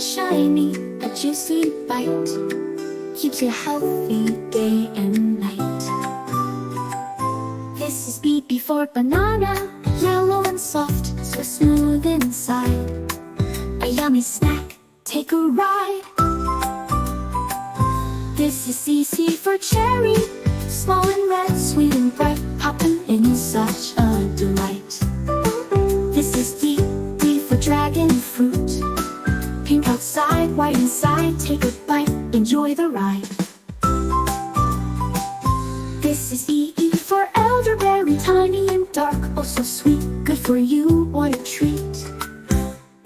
and shiny, a juicy bite keeps you healthy day and night. This is B before banana, yellow and soft, so smooth inside. A yummy snack, take a ride. This is C for cherry, small and red, sweet and bright, popping in such a delight. This is D for dragon fruit, pink outside, white inside, take a bite, enjoy the ride. This is E for elderberry, tiny and dark, oh so sweet, good for you, what a treat.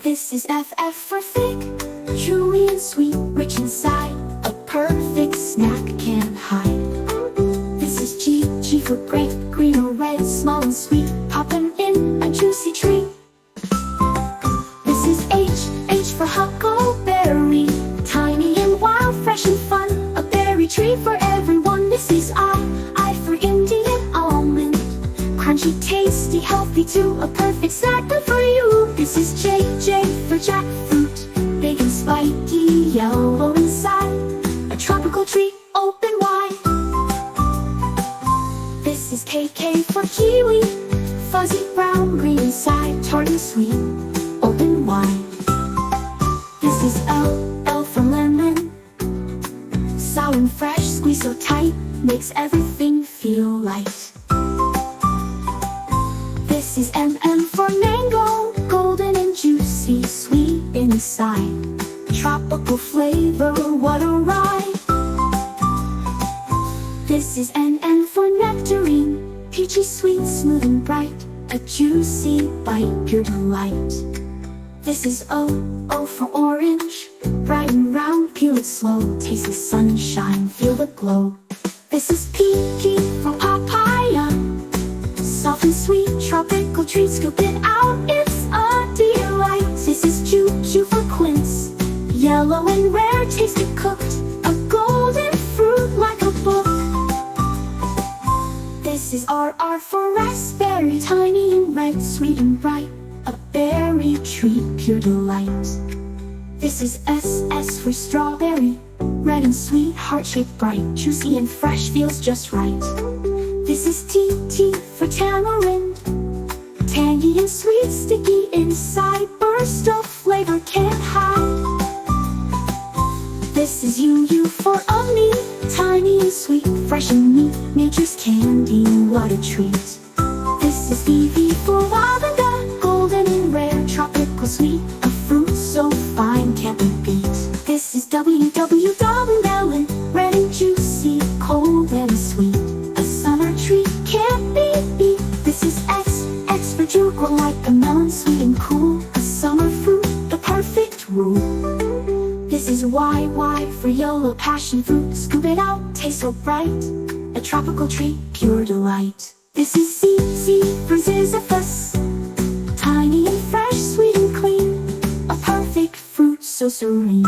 This is F for fig, chewy and sweet, rich inside, a perfect snack can't hide. This is G for grape, green or red, small and sweet, popping in a juicy treat. This is H for huckleberry, tiny and wild, fresh and fun, a berry treat for everyone. This is I for Indian almond, crunchy, tasty, healthy too, a perfect snack good for you. This is J for jackfruit, big and spiky, yellow inside, a tropical treat, open wide. This is K for kiwi, fuzzy brown, green inside, tart and sweet, open wide. This is L for lemon, sour and fresh, squeeze so tight, makes everything feel light. This is M for mango, golden and juicy, sweet inside, tropical flavor, what a ride. This is N for nectarine, peachy sweet, smooth and bright, a juicy bite, pure delight. This is O for orange, bright and round, peel it slow, taste the sunshine, feel the glow. This is P for papaya, soft and sweet, tropical treat, scoop it out, it's a delight. This is Q for quince, yellow and rare, tasted cooked, a golden fruit like a book. This is R for raspberry, tiny and red, sweet and bright, a berry treat, pure delight. This is S for strawberry, red and sweet, heart-shaped, bright, juicy and fresh, feels just right. This is T for tamarind, tangy and sweet, sticky inside, burst of flavor, can't hide. This is U for uni, tiny and sweet, fresh and neat, nature's candy, what a treat. This is V for lavender, golden and rare, tropical sweet, a fruit so fine, can't be beat. This is W melon, red and juicy, cold and sweet, a summer treat, can't be beat. This is X for jugo, like a melon, sweet and cool, a summer fruit, the perfect rule. This is Y for yellow, passion fruit, scoop it out, tastes so bright, a tropical treat, pure delight. This is C for ziziphus, tiny and fresh, sweet and clean, a perfect fruit so serene.